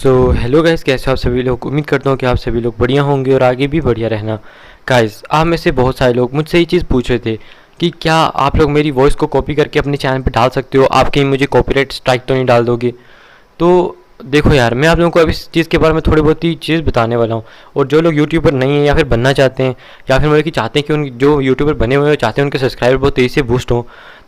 Hello guys, कैसे हो आप सभी लोग। उम्मीद करता हूँ कि आप सभी लोग बढ़िया होंगे और आगे भी बढ़िया रहना। गाइस, आप में से बहुत सारे लोग मुझसे ये चीज़ पूछ रहे थे कि क्या आप लोग मेरी वॉइस को कॉपी करके अपने चैनल पे डाल सकते हो, आप कहीं मुझे कॉपीराइट स्ट्राइक तो नहीं डाल दोगे। तो देखो यार, मैं आप लोगों को अब इस चीज़ के बारे में थोड़ी बहुत ही चीज़ बताने वाला हूँ। और जो लोग यूट्यूबर नहीं हैं या फिर बनना चाहते हैं या फिर मतलब कि चाहते हैं कि उन जो यूट्यूबर बने हुए हैं चाहते हैं उनके सब्सक्राइबर बहुत तेज़ी से बूस्ट हों,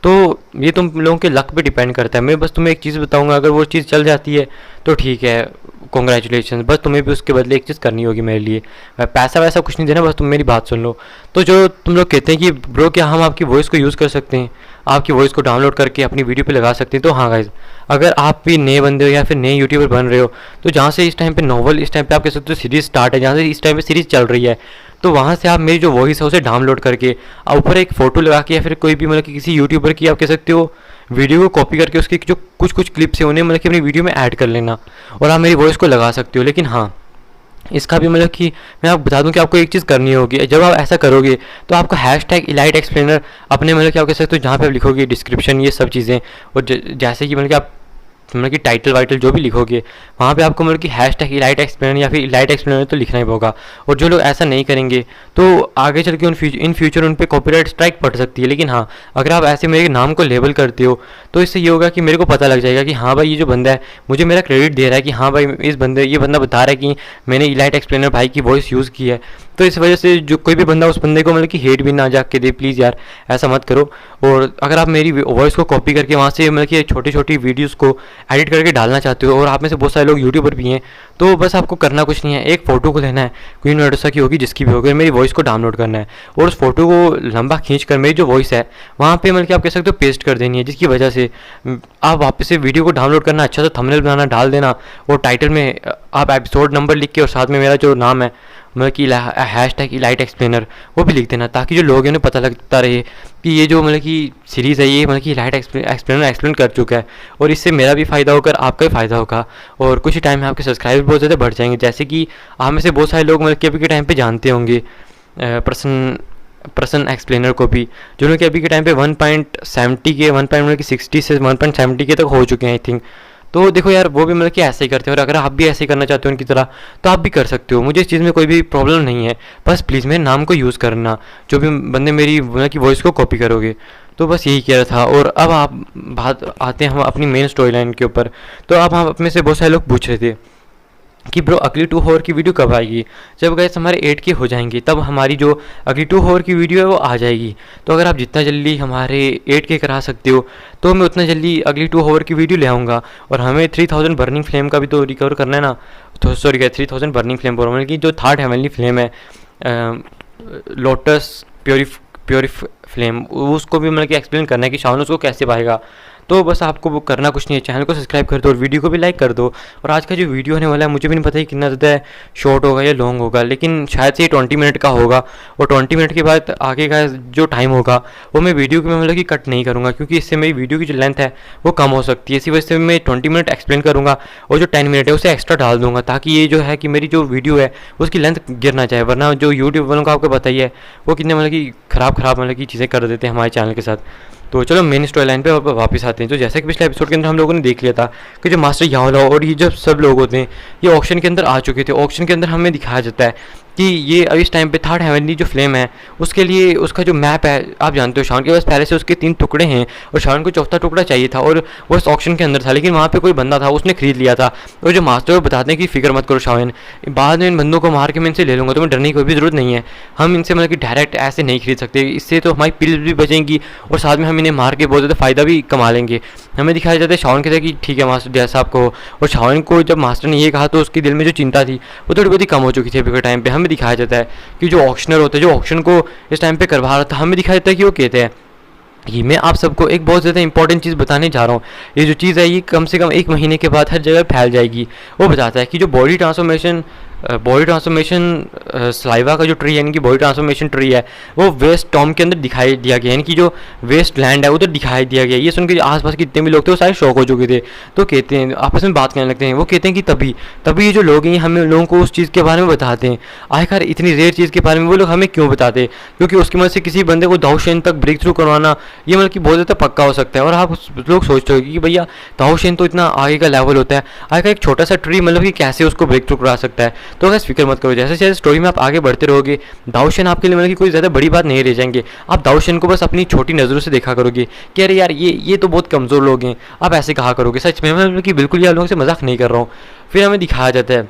तो ये तुम लोगों के लक पे डिपेंड करता है। मैं बस तुम्हें एक चीज़ बताऊंगा, अगर वो चीज़ चल जाती है तो ठीक है, कॉन्ग्रेचुलेशन। बस तुम्हें भी उसके बदले एक चीज़ करनी होगी मेरे लिए। पैसा वैसा कुछ नहीं देना, बस तुम मेरी बात सुन लो। तो जो तुम लोग कहते हैं कि ब्रो क्या हम आपकी वॉइस को यूज़ कर सकते हैं, आपकी वॉइस को डाउनलोड करके अपनी वीडियो पे लगा सकते हैं, तो हाँ गाइज, अगर आप भी नए बंदे हो या फिर नए यूट्यूबर बन रहे हो, तो जहाँ से इस टाइम पे नॉवल, इस टाइम पे आप कह सकते हो सीरीज स्टार्ट है, जहाँ से इस टाइम पे सीरीज चल रही है, तो वहाँ से आप मेरी जो वॉइस है उसे डाउनलोड करके ऊपर एक फ़ोटो लगा के या फिर कोई भी मतलब कि किसी यूट्यूबर की आप कह सकते हो वीडियो को कॉपी करके उसकी जो कुछ कुछ क्लिप्स हैं उन्हें मतलब कि अपनी वीडियो में ऐड कर लेना और आप मेरी वॉइस को लगा सकते हो। लेकिन हाँ, इसका भी मतलब कि मैं आपको बता दूं कि आपको एक चीज़ करनी होगी। जब आप ऐसा करोगे तो आपको हैशटैग इलाइट एक्सप्लेनर अपने मतलब कि आप कह सकते हो जहाँ पे आप लिखोगे डिस्क्रिप्शन ये सब चीज़ें, और जैसे कि मतलब कि आप मतलब कि टाइटल वाइटल जो भी लिखोगे वहाँ पे आपको मतलब कि हैशटैग इलाइट एक्सप्लेनर या फिर इलाइट एक्सप्लेनर तो लिखना ही होगा। और जो लोग ऐसा नहीं करेंगे तो आगे चल के इन फ्यूचर उन पर कॉपीराइट स्ट्राइक पड़ सकती है। लेकिन हाँ, अगर आप ऐसे मेरे नाम को लेबल करते हो तो इससे ये होगा कि मेरे को पता लग जाएगा कि हाँ भाई, ये जो बंदा है मुझे मेरा क्रेडिट दे रहा है कि हाँ भाई, ये बंदा बता रहा है कि मैंने इलाइट एक्सप्लेनर भाई की वॉइस यूज़ की है। तो इस वजह से जो कोई भी बंदा उस बंदे को मतलब कि हेट भी ना जाके दे, प्लीज़ यार ऐसा मत करो। और अगर आप मेरी वॉइस को कॉपी करके वहाँ से मतलब कि छोटी छोटी वीडियोस को एडिट करके डालना चाहते हो, और आप में से बहुत सारे लोग यूट्यूबर भी हैं, तो बस आपको करना कुछ नहीं है, एक फ़ोटो को लेना है, क्वीन मेडुसा की होगी जिसकी भी होगी, मेरी वॉइस को डाउनलोड करना है और उस फोटो को लंबा खींच कर मेरी जो वॉइस है वहाँ पे मतलब कि आप कह सकते हो पेस्ट कर देनी है, जिसकी वजह से आप वापस से वीडियो को डाउनलोड करना, अच्छा सा थंबनेल बनाना, डाल देना और टाइटल में आप एपिसोड नंबर लिख के और साथ में मेरा जो नाम है मतलब कि हैशटैग इलाइट एक्सप्लेनर वो भी लिख देना, ताकि जो लोग हैं उन्हें पता लगता रहे कि ये जो मतलब कि सीरीज़ है ये मतलब कि इलाइट एक्सप्लेनर एक्सप्लेन कर चुका है। और इससे मेरा भी फ़ायदा होकर आपका भी फ़ायदा होगा और कुछ ही टाइम में आपके सब्सक्राइबर बहुत ज़्यादा बढ़ जाएंगे। जैसे कि आप में से बहुत सारे लोग मतलब कि अभी के टाइम पे जानते होंगे प्रसन एक्सप्लेनर को भी, जो लोग अभी के टाइम पे 1.70 के 1.60 से 1.70 के तक हो चुके हैं आई थिंक। तो देखो यार, वो भी मतलब कि ऐसे ही करते हैं और अगर आप भी ऐसे ही करना चाहते हो उनकी तरह तो आप भी कर सकते हो। मुझे इस चीज़ में कोई भी प्रॉब्लम नहीं है, बस प्लीज़ मेरे नाम को यूज़ करना जो भी बंदे मेरी मतलब कि वॉइस को कॉपी करोगे। तो बस यही कह रहा था। और अब आप बात आते हैं हम अपनी मेन स्टोरी लाइन के ऊपर। तो अब हम अपने से बहुत सारे लोग पूछ रहे थे कि ब्रो अगली 2 आवर की वीडियो कब आएगी। जब गैस हमारे 8K हो जाएंगे तब हमारी जो अगली 2 आवर की वीडियो है वो आ जाएगी। तो अगर आप जितना जल्दी हमारे 8K करा सकते हो तो मैं उतना जल्दी अगली 2 आवर की वीडियो ले आऊँगा। और हमें 3000 बर्निंग फ्लेम का भी तो रिकवर करना है ना। तो सॉरी गैस, 3000 बर्निंग फ्लेम बोल रहा हूँ कि जो 3rd हेवनली फ्लेम है, लोटस प्योरिफ फ्लेम, उसको भी मतलब कि एक्सप्लेन करना है कि शावन उसको कैसे पाएगा। तो बस आपको वो करना कुछ नहीं है, चैनल को सब्सक्राइब कर दो और वीडियो को भी लाइक कर दो। और आज का जो वीडियो होने वाला है मुझे भी नहीं पता कि कितना ज़्यादा शॉर्ट होगा या लॉन्ग होगा, लेकिन शायद से ये 20 मिनट का होगा। और 20 मिनट के बाद आगे का जो टाइम होगा वो मैं वीडियो में मतलब कि कट नहीं करूँगा, क्योंकि इससे मेरी वीडियो की जो लेंथ है वो कम हो सकती है। इसी वजह से मैं 20 मिनट एक्सप्लेन करूँगा और जो 10 मिनट है उसे एक्स्ट्रा डाल दूँगा, ताकि ये जो है कि मेरी जो वीडियो है उसकी लेंथ गिर ना जाए। वरना जो यूट्यूब वालों को आपको बताइए वो कितने मतलब कि ख़राब मतलब कि चीज़ें कर देते हैं हमारे चैनल के साथ। तो चलो मेन स्टोरी लाइन पे वापस आते हैं। तो जैसे कि पिछले एपिसोड के अंदर हम लोगों ने देख लिया था कि जो मास्टर यावला और ये जो सब लोग होते हैं ये ऑक्शन के अंदर आ चुके थे। ऑक्शन के अंदर हमें दिखाया जाता है कि ये अब इस टाइम पे 3rd हेवनली जो फ्लेम है उसके लिए उसका जो मैप है, आप जानते हो शावन के पास पहले से उसके 3 टुकड़े हैं और शावन को 4था टुकड़ा चाहिए था और वो इस ऑक्शन के अंदर था, लेकिन वहाँ पे कोई बंदा था उसने खरीद लिया था। और जो मास्टर बताते हैं कि फिक्र मत करो शावन, बाद में इन बंदों को मार के मैं इनसे ले लूँगा, तुम्हें डरने की कोई भी ज़रूरत नहीं है। हम इनसे मतलब कि डायरेक्ट ऐसे नहीं खरीद सकते, इससे तो हमारी पिल्स भी बचेंगी और साथ में हम इन्हें मार के बहुत ज़्यादा फ़ायदा भी कमा लेंगे। हमें दिखाया जाता है शावन कहता है कि ठीक है मास्टर जैसा आपको। और शावन को जब मास्टर ने ये कहा तो उसके दिल में जो चिंता थी वो थोड़ी बहुत ही कम हो चुकी थी अभी के टाइम पे। हमें दिखाया जाता है कि जो ऑक्शनर होता है, जो ऑक्शन को इस टाइम पे करवा रहा था, हमें दिखाया जाता है कि वो कहते हैं कि मैं आप सबको एक बहुत ज़्यादा इंपॉर्टेंट चीज़ बताने जा रहा हूँ। ये जो चीज़ है ये कम से कम 1 महीने के बाद हर जगह फैल जाएगी। वो बताता है कि जो body transformation body transformation saliva का जो ट्री यानी कि बॉडी ट्रांसफॉर्मेशन ट्री है वो वेस्ट टॉम के अंदर दिखाई दिया गया, यानी कि जो वेस्ट लैंड है उधर दिखाई दिया गया। ये सुन के आसपास के जितने भी लोग थे वो सारे शौक हो चुके थे। तो कहते हैं आपस में बात करने लगते हैं, वो कहते हैं कि तभी तभी ये जो लोग हैं हमें लोगों को उस चीज़ के बारे में बताते हैं। आखिर इतनी रेयर चीज़ के बारे में वो लोग हमें क्यों बताते? क्योंकि उसकी मदद से किसी बंदे को दाऊशेन तक ब्रेक थ्रू करवाना ये मतलब कि बहुत ज़्यादा पक्का हो सकता है। और आप लोग सोचते हो कि भैया दाऊशेन तो इतना आगे का लेवल होता है, आगे का एक छोटा सा ट्री मतलब कि कैसे उसको ब्रेक थ्रू करा सकता है। तो अगर फिक्र मत करो, जैसे जैसे स्टोरी में आप आगे बढ़ते रहोगे दाऊशेन आपके लिए मतलब कि कोई ज़्यादा बड़ी बात नहीं रह जाएंगे। आप दाऊशेन को बस अपनी छोटी नज़रों से देखा करोगे कि अरे यार ये तो बहुत कमज़ोर लोग हैं, आप ऐसे कहा करोगे। सच में मैं मतलब कि बिल्कुल यार लोगों से मजाक नहीं कर रहा हूँ। फिर हमें दिखाया जाता है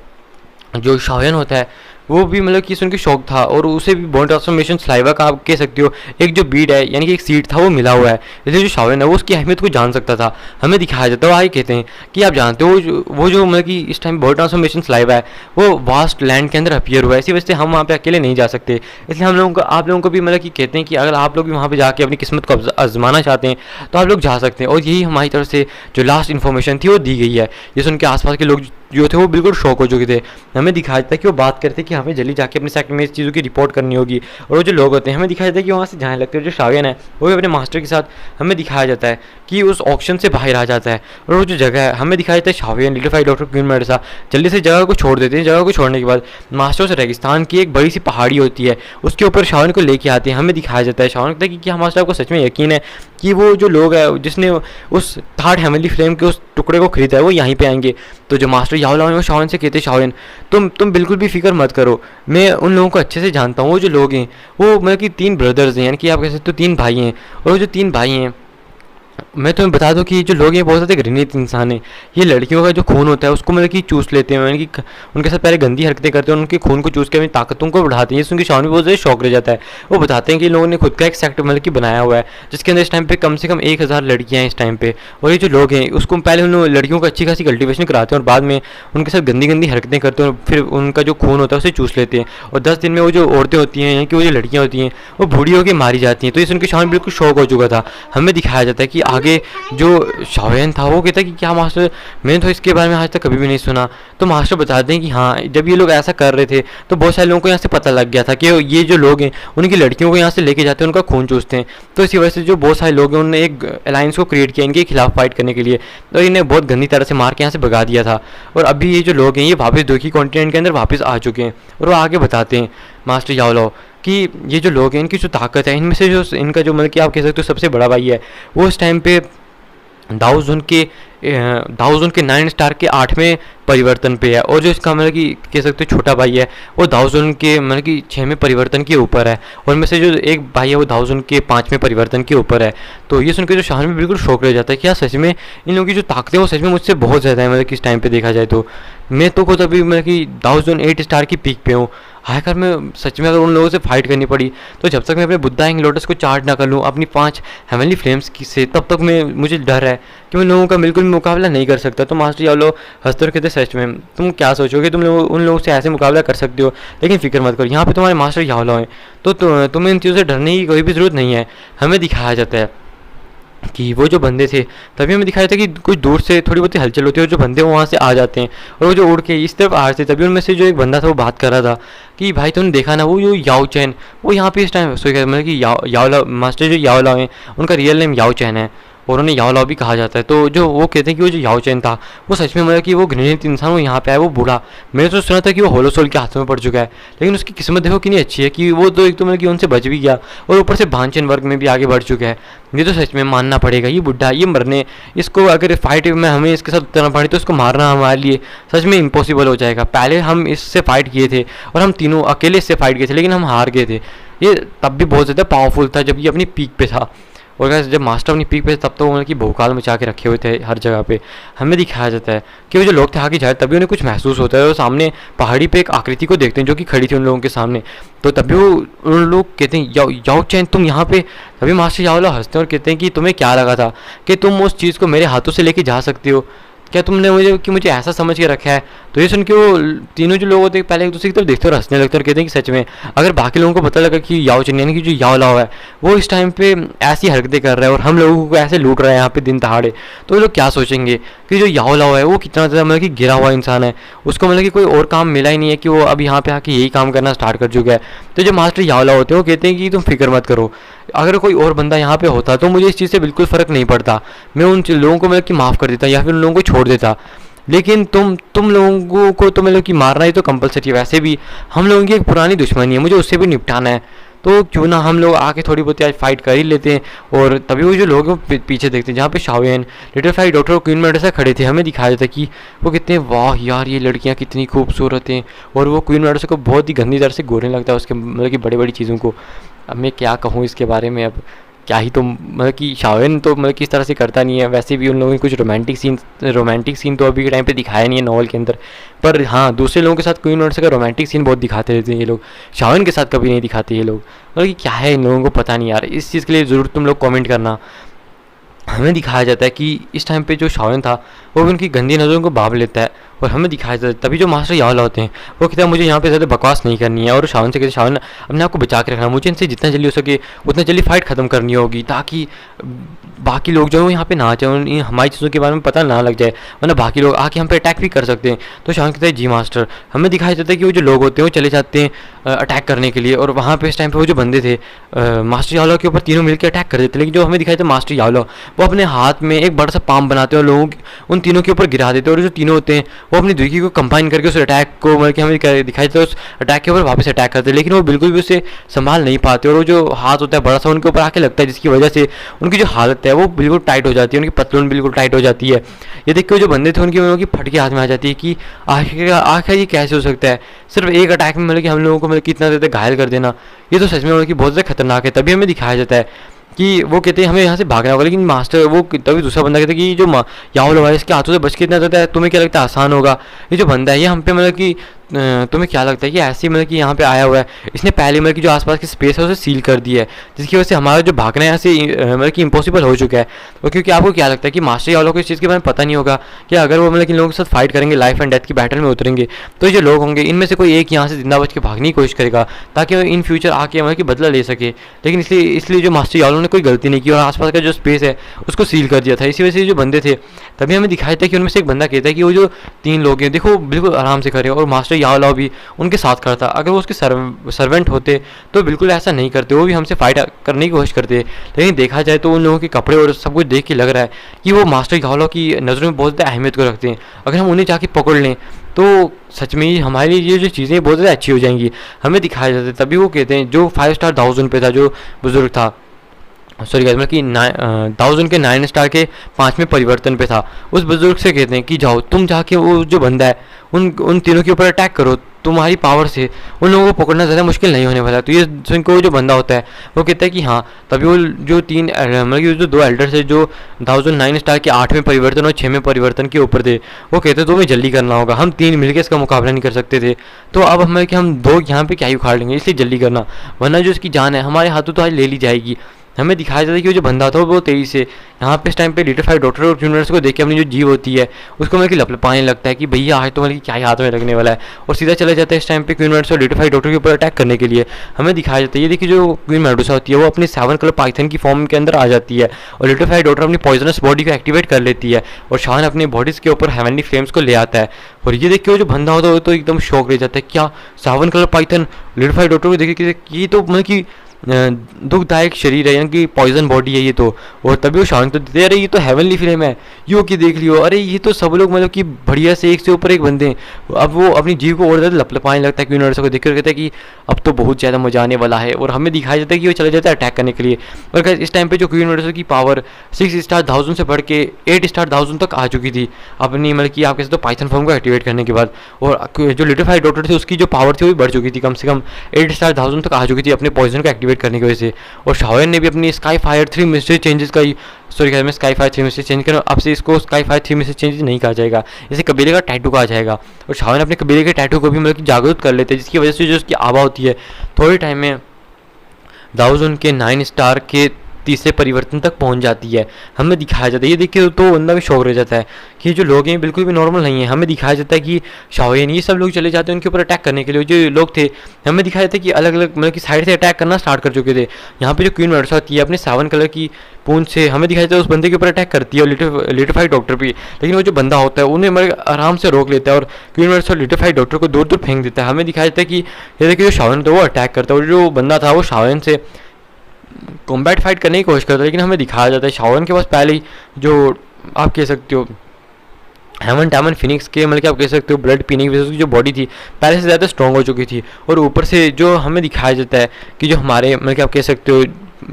जो शाओयन होता है वो भी मतलब कि सुन के शौक था, और उसे भी बॉडी ट्रांसफॉर्मेशन स्लाइवा का आप कह सकते हो एक जो बीड है यानी कि एक सीड था वो मिला हुआ है, इसलिए जो शाओयन है वो उसकी अहमियत को जान सकता था। हमें दिखाया जाता है, वो आगे कहते हैं कि आप जानते हो वो जो मतलब कि इस टाइम बॉडी ट्रांसफॉर्मेशन स्लाइवा है वो वास्ट लैंड के अंदर अपीयर हुआ है, इसी वजह से हम वहाँ पे अकेले नहीं जा सकते। इसलिए हम लोगों को आप लोगों को भी मतलब कि कहते हैं कि अगर आप लोग भी वहाँ पर जाके अपनी किस्मत को आजमाना चाहते हैं तो आप लोग जा सकते हैं। और यही हमारी तरफ से जो लास्ट इन्फॉर्मेशन थी वो दी गई है। ये सुन के आसपास के लोग जो थे वो बिल्कुल शौक हो चुके थे। हमें दिखाया जाता है कि वो बात करते कि हमें जल्दी जाके अपने सेक्टर में इस चीज़ों की रिपोर्ट करनी होगी। और वो जो लोग होते हैं हमें दिखाया जाता है कि वहाँ से जाने लगते हैं। जो शाओयन है वो भी अपने मास्टर के साथ हमें दिखाया जाता है कि उस ऑक्शन से बाहर आ जाता है। और वो जो जगह है हमें दिखाया जाता है शाओयन लिटिफाइड डॉक्टर क्वीन मेडुसा जल्दी से जगह को छोड़ देते हैं। जगह को छोड़ने के बाद मास्टर से रेगिस्तान की एक बड़ी सी पहाड़ी होती है उसके ऊपर शाओयन को लेके आते हैं। हमें दिखाया जाता है शाओयन कहता है कि क्या मास्टर आपको सच में यकीन है कि वो जो लोग है जिसने उस थर्ड हेवनली फ्लेम के उस टुकड़े को खरीदा है वो यहीं पे आएंगे? तो जो मास्टर याओलाओ है वो शाओयन से कहते हैं शाओयन तुम बिल्कुल भी फिक्र मत करो, मैं उन लोगों को अच्छे से जानता हूँ। वो जो लोग हैं वो मतलब कि 3 ब्रदर्स हैं, यानी कि आप कह सकते हो 3 भाई हैं। और वो जो 3 भाई हैं मैं तुम्हें बता दूं कि जो लोग हैं बहुत ज़्यादा घृणित इंसान है। ये लड़कियों का जो खून होता है उसको मतलब कि चूस लेते हैं, यानी कि उनके साथ पहले गंदी हरकतें करते हैं, उनके खून को चूस के अपनी ताकतों को बढ़ाते हैं। ये सुन के शाओन भी बहुत ज़्यादा शौक रह जाता है। वो बताते हैं कि लोगों ने खुद का एक सेक्टर मतलब कि बनाया हुआ है जिसके अंदर इस टाइम पे कम से कम 1000 लड़कियाँ हैं इस टाइम पे। और ये जो लोग हैं उसको पहले उन लड़कियों को अच्छी खासी कल्टिवेशन कराते हैं और बाद में उनके साथ गंदी गंदी हरकतें करते हैं और फिर उनका जो खून होता है उसे चूस लेते हैं। और 10 दिन में वो जो औरतें होती हैं यानी कि वो जो लड़कियाँ होती हैं वो बूढ़ी होकर मारी जाती हैं। तो ये सुन के शाओन बिल्कुल शौक हो चुका था। हमें दिखाया जाता है कि आगे जो शाओयन था वो कहता है कि क्या मास्टर मैंने तो इसके बारे में आज तक कभी भी नहीं सुना। तो मास्टर बताते हैं कि हाँ जब ये लोग ऐसा कर रहे थे तो बहुत सारे लोगों को यहाँ से पता लग गया था कि ये जो लोग हैं उनकी लड़कियों को यहाँ से लेके जाते हैं, उनका खून चूसते हैं। तो इसी वजह से जो बहुत सारे लोग हैं उन्होंने एक अलायंस को क्रिएट किया इनके खिलाफ फाइट करने के लिए, और इन्हें बहुत गंदी तरह से मार के यहाँ से भगा दिया था। और अभी ये जो लोग हैं ये वापस दुखी कॉन्टिनेंट के अंदर वापस आ चुके हैं। और वो आगे बताते हैं मास्टर याओलाओ कि ये जो लोग हैं इनकी जो ताकत है इनमें से जो इनका जो मतलब कि आप कह सकते हो सबसे बड़ा भाई है वो इस टाइम पे दाओजोन के 9 स्टार के 8वें परिवर्तन पे है। और जो इसका मतलब कि कह सकते हो छोटा भाई है वो दाओजोन के मतलब कि 6वें परिवर्तन के ऊपर है। और इनमें से जो एक भाई है वो दाओजोन के 5वें परिवर्तन के ऊपर है। तो ये सुनकर जो शान में बिल्कुल शौक रह जाता है कि यार सच में इन लोगों की जो ताकतें वो सच में मुझसे बहुत ज़्यादा है। मतलब कि इस टाइम पे देखा जाए तो मैं तो खुद अभी मतलब कि दाओजोन 8 स्टार की पीक पे हूँ। आखिर मैं सच में अगर उन लोगों से फाइट करनी पड़ी तो जब तक मैं अपने बुद्धा एंग लोटस को चार्ज ना कर लूँ अपनी 5 हेवनली फ्लेम्स की से तब तक मुझे डर है कि मैं लोगों का बिल्कुल मुकाबला नहीं कर सकता। तो मास्टर याओलाओ हंसते और कहते सच में तुम क्या सोचोगे तुम लोग उन लोगों से ऐसे मुकाबला कर सकते हो, लेकिन फिक्र मत करो यहाँ पे तुम्हारे मास्टर याओलाओ हैं तो तुम्हें इन चीज़ों से डरने की कोई भी ज़रूरत नहीं है। हमें दिखाया जाता है कि वो जो बंदे थे तभी हमें दिखाया था कि कुछ दूर से थोड़ी बहुत हलचल होती है और जो बंदे वहाँ से आ जाते हैं और वो जो उड़ के इस तरफ आ रहे थे। तभी उनमें से जो एक बंदा था वो बात कर रहा था कि भाई तुमने देखा ना वो जो याओ चैन वो यहाँ पे इस टाइम मतलब कि याओलाओ मास्टर जो याओलाओ हैं उनका रियल नेम याओ चैन है और उन्हें याओलाओ भी कहा जाता है। तो जो वो कहते हैं कि वो जो याओ चैन था वो सच में मतलब कि वो घृणित इंसान वो यहाँ पे आया वो बूढ़ा। मैंने तो सुना था कि वो होलोसोल के हाथों में पड़ चुका है, लेकिन उसकी किस्मत देखो कितनी अच्छी है कि वो तो एक तो मतलब कि उनसे बच भी गया और ऊपर से भानचन वर्ग में भी आगे बढ़ चुका है। ये तो सच में मानना पड़ेगा ये बुढ़ा ये मरने इसको अगर फाइट में हमें इसके साथ उतरना पड़े तो इसको मारना हमारे लिए सच में इम्पॉसिबल हो जाएगा। पहले हम इससे फाइट किए थे और हम तीनों अकेले इससे फाइट किए थे लेकिन हम हार गए थे। ये तब भी बहुत ज़्यादा पावरफुल था जब ये अपनी पीक पे था और जब मास्टर अपनी पीक पे तब तो उन्हें की भूकाल मचा के रखे हुए थे हर जगह पे। हमें दिखाया जाता है कि वो जो लोग थे आगे जाए तभी उन्हें कुछ महसूस होता है और सामने पहाड़ी पे एक आकृति को देखते हैं जो कि खड़ी थी उन लोगों के सामने। तो तभी वो उन लोग कहते हैं याओ चैन तुम यहाँ पे। तभी मास्टर याओलाओ हंसते हैं और कहते हैं कि तुम्हें क्या लगा था कि तुम उस चीज़ को मेरे हाथों से लेके जा सकते हो? क्या तुमने मुझे ऐसा समझ के रखा है? तो ये सुन के वो तीनों जो लोग होते हैं पहले एक दूसरे की तरफ देखते और हंसने लगते और कहते हैं कि सच में अगर बाकी लोगों को पता लगा कि याओ चेन यानी कि जो याओ लाओ है वो इस टाइम पे ऐसी हरकतें कर रहा है और हम लोगों को ऐसे लूट रहा है यहाँ पे दिन दहाड़े, तो वो लोग क्या सोचेंगे कि जो याओ लाओ है वो कितना ज़्यादा मतलब कि गिरा हुआ इंसान है, उसको मतलब कि कोई और काम मिला ही नहीं है कि वो अब यहाँ पे आके यही काम करना स्टार्ट कर चुका है। तो जो मास्टर याओ लाओ होते हैं वो कहते हैं कि तुम फिक्र मत करो, अगर कोई और बंदा यहाँ पे होता तो मुझे इस चीज़ से बिल्कुल फ़र्क नहीं पड़ता, मैं उन लोगों को मतलब कि माफ़ कर देता या फिर उन लोगों को छोड़ देता, लेकिन तुम लोगों को तो मतलब कि मारना ही तो कंपलसरी है, वैसे भी हम लोगों की एक पुरानी दुश्मनी है, मुझे उससे भी निपटाना है, तो क्यों ना हम लोग आके थोड़ी बहुत आज फाइट कर ही लेते हैं। और तभी वो जो लोग हैं वो पीछे देखते हैं जहाँ पे शाओयन, लिटिल फ्लाई डॉक्टर और क्वीन मेडुसा खड़े थे, हमें दिखाया जाता कि वो कितने वाह यार ये लड़कियाँ कितनी खूबसूरत हैं, और वो क्वीन मेडुसा को बहुत ही गंदी तरह से गोरने लगता है उसके मतलब कि बड़ी बड़ी चीज़ों को। अब मैं क्या कहूँ इसके बारे में, अब क्या ही तो मतलब कि शाओयन तो मतलब किस तरह से करता नहीं है, वैसे भी उन लोगों की कुछ रोमांटिक सीन तो अभी के टाइम पे दिखाया नहीं है नॉवल के अंदर, पर हाँ दूसरे लोगों के साथ क्वीन मेडुसा का रोमांटिक सीन बहुत दिखाते रहते हैं ये लोग, शाओयन के साथ कभी नहीं दिखाते ये लोग, मतलब कि क्या है इन लोगों को पता नहीं यार, इस चीज़ के लिए ज़रूर तुम लोग कमेंट करना। हमें दिखाया जाता है कि इस टाइम पे जो शाओयन था वो भी उनकी गंदी नज़रों को भाप लेता है, और हमें दिखाया जाता है तभी जो मास्टर याओ लाओ होते हैं वो कहते हैं मुझे यहाँ पे ज़्यादा बकवास नहीं करनी है, और शाओयन से कहते हैं शाओयन अपने आप को बचा के रखना, मुझे इनसे जितना जल्दी हो सके उतना जल्दी फाइट ख़त्म करनी होगी ताकि बाकी लोग जो है यहाँ पे ना आ जाए, हमारी चीज़ों के बारे में पता ना लग जाए, वरना बाकी लोग आके हम पे अटैक भी कर सकते हैं। तो शाओयन कहता है जी मास्टर। हमें दिखाया जाता है कि वो जो लोग होते हैं वो चले जाते हैं अटैक करने के लिए, और वहाँ पे इस टाइम पे वो जो बंदे थे मास्टर याओ लाओ के ऊपर तीनों मिलकर अटैक कर देते, लेकिन जो हमें दिखाया था मास्टर याओ लाओ वो अपने हाथ में एक बड़ा सा पाम बनाते हैं और लोगों उन तीनों के ऊपर गिरा देते हैं, और जो तीनों होते हैं वो अपनी दुर्गी को कंबाइन करके उस अटैक को मतलब कि हमें दिखाई देता है उस अटैक के ऊपर वापस अटैक करते हैं, लेकिन वो बिल्कुल भी उसे संभाल नहीं पाते, और वो जो हाथ होता है बड़ा सा उनके ऊपर आके लगता है, जिसकी वजह से उनकी जो हालत है वो बिल्कुल टाइट हो जाती है, उनकी पतलून बिल्कुल टाइट हो जाती है। ये देख के जो बंदे थे उनकी फट के हाथ में आ जाती है कि आखिर ये कैसे हो सकता है, सिर्फ एक अटैक में मतलब कि हम लोगों को मतलब कितना ज़्यादा घायल कर देना, ये तो सच में मतलब कि बहुत ज़्यादा खतरनाक है। तभी हमें दिखाया जाता है कि वो कहते हैं हमें यहाँ से भागना होगा, लेकिन मास्टर वो तभी दूसरा बंदा कहता है कि जो याओ लाओ है इसके हाथों से बच के इतना ज़्यादा है, तुम्हें क्या लगता है आसान होगा, ये जो बंदा है ये हम पे मतलब कि तुम्हें क्या लगता है कि ऐसे मतलब कि यहाँ पे आया हुआ है, इसने पहले मतलब कि जो आसपास की स्पेस है उसे सील कर दिया है, जिसकी वजह से हमारा जो भागना है यहाँ से मतलब कि इम्पॉसिबल हो चुका है। और क्योंकि आपको क्या लगता है कि मास्टर याओ लाओ को इस चीज़ के बारे में पता नहीं होगा कि अगर वो मतलब कि इन लोगों के साथ फाइट करेंगे, लाइफ एंड डेथ की बैटल में उतरेंगे, तो ये जो लोग होंगे इनमें से कोई एक यहाँ से जिंदा बच के भागने की कोशिश करेगा ताकि वो इन फ्यूचर आके मतलब कि बदला ले सके, लेकिन इसलिए जो मास्टर याओ लाओ ने कोई गलती नहीं की और आसपास का जो स्पेस है उसको सील कर दिया था। इसी वजह से जो बंदे थे तभी हमें दिखाया था कि उनमें से एक बंदा कहता है कि वो जो तीन लोग हैं देखो बिल्कुल आराम से खड़े, और मास्टर याओ लाओ भी उनके साथ खड़ा था, अगर वो उसके सर्वेंट होते तो बिल्कुल ऐसा नहीं करते, वो भी हमसे फाइट करने की कोशिश करते, लेकिन देखा जाए तो उन लोगों के कपड़े और सब कुछ देख के लग रहा है कि वो मास्टर याओ लाओ की नज़रों में बहुत ज़्यादा अहमियत को रखते हैं, अगर हम उन्हें जाके पकड़ लें तो सच में ही हमारे लिए ये जो चीज़ें बहुत ज़्यादा अच्छी हो जाएंगी। हमें दिखाया जाता है तभी वो कहते हैं जो 5 स्टार दाओजुन पे था जो बुजुर्ग था, सॉरी मतलब कि दाओजुन के 9 स्टार के 5वें परिवर्तन पे था, उस बुजुर्ग से कहते हैं कि जाओ तुम जाके वो जो बंदा है उन तीनों के ऊपर अटैक करो, तुम्हारी पावर से उन लोगों को पकड़ना ज़्यादा मुश्किल नहीं होने वाला। तो ये सुन को जो बंदा होता है वो कहता है कि हाँ, तभी वो जो तीन मतलब कि जो 2 एल्डर्स है जो दाओजुन 9 स्टार के 8वें परिवर्तन और 6वें परिवर्तन के ऊपर थे, वो कहते तुम्हें जल्दी करना होगा, हम 3 मिलकर इसका मुकाबला नहीं कर सकते थे, तो अब हमें कि हम 2 यहाँ पे क्या ही उखाड़ लेंगे, इसलिए जल्दी करना, वरना जो इसकी जान है हमारे हाथों तो आज ले ली जाएगी। हमें दिखाया जाता है कि वो जो बंदा था वो तेजी से यहाँ पे इस टाइम पे लिटिल फ्लाई डॉक्टर और यूनिवर्स को देख के अपनी जो जीव होती है उसको मतलब कि लपलपाने लगता है कि भैया आज तो मतलब कि क्या ही हाथ में लगने वाला है, और सीधा चला जाता है इस टाइम पे क्वीन मेडुसा और लिटिल फ्लाई डॉक्टर के ऊपर अटैक करने के लिए। हमें दिखाया जाता है ये देखिए जो क्वीन मेडुसा होती है वो अपनी 7 कलर पाइथन की फॉर्म के अंदर आ जाती है, और लिटिल फ्लाई डॉक्टर अपनी पॉइजनस बॉडी को एक्टिवेट कर लेती है, और शान अपनी बॉडीज के ऊपर हेवनली फ्लेम्स को ले आता है, और ये देख के वो जो बंदा होता है वो तो एकदम शौक रह जाता है, क्या 7 colour Python little fly doctor को देखे कि ये तो मतलब कि दुखदायक शरीर है, यानी कि पॉइजन बॉडी है ये तो, और तभी वो शांत तो देते हैं अरे ये तो हेवनली फ्लेम है, यो की देख लियो, अरे ये तो सब लोग मतलब कि बढ़िया से एक से ऊपर एक बंदे हैं। अब वो अपनी जीव को और ज़्यादा लपलपाने लगता है, क्वीन मेडुसा को देखकर कहता है कि अब तो बहुत ज़्यादा मजा आने वाला है, और हमें दिखाया जाता है कि वो चला जाता है अटैक करने के लिए। और इस टाइम पर जो क्वीन मेडुसा की पावर 6 स्टार दाओजुन से बढ़ के 8 स्टार दाओजुन तक आ चुकी थी अपनी मतलब कि आप कैसे तो पाइथन फॉर्म को एक्टिवेट करने के बाद, और जो लिटिल फ्लाई डॉक्टर थे उसकी जो पावर थी वो भी बढ़ चुकी थी, कम से कम 8 स्टार दाओजुन तक आ चुकी थी अपने पॉइजन को एक्टिवेट करने की वजह से। और शाओयन ने भी अपनी स्काई फायर 3 मिस्ट्री चेंजेस का sorry sky fire 3 mystery change कर, अब से इसको स्काई फायर 3 मिस्ट्री चेंज नहीं कहा जाएगा, इसे कबीले का टैटू कहा जाएगा। और शाओयन अपने कबीले के टैटू को भी मतलब कि जागरूक कर लेते हैं, जिसकी वजह से जो उसकी आभा होती है थोड़े टाइम में दाओजुन के 9 स्टार के तीसरे परिवर्तन तक पहुंच जाती है, हमें दिखाया जाता है। ये देखिए तो बंदा भी शौक रह जाता है कि जो लोग हैं बिल्कुल भी नॉर्मल नहीं है। हमें दिखाया जाता है कि शाओयन ये सब लोग चले जाते हैं उनके ऊपर अटैक करने के लिए। जो लोग थे हमें दिखाया जाता है कि अलग अलग मतलब कि साइड से अटैक करना स्टार्ट कर चुके थे। यहाँ पे जो क्वीन मेडुसा होती है अपने 7 कलर की पूंछ से हमें दिखाया जाता है उस बंदे के ऊपर अटैक करती है और लिटिफाइड डॉक्टर भी, लेकिन वो जो बंदा होता है उन्हें मतलब आराम से रोक लेता है और क्वीन मेडुसा लिटिफाइड डॉक्टर को दूर दूर फेंक देता है। हमें दिखाया जाता है कि ये देखिए जो शाओयन था वो अटैक करता है और जो बंदा था वो शाओयन से कॉम्बैट फाइट करने की कोशिश करता है, लेकिन हमें दिखाया जाता है शाओयन के पास पहले ही जो आप कह सकते हो हेमन टैमन फिनिक्स के मतलब कि आप कह सकते हो ब्लड पीने की वजह से उसकी जो बॉडी थी पहले से ज़्यादा स्ट्रॉन्ग हो चुकी थी। और ऊपर से जो हमें दिखाया जाता है कि जो हमारे मतलब कि आप कह सकते हो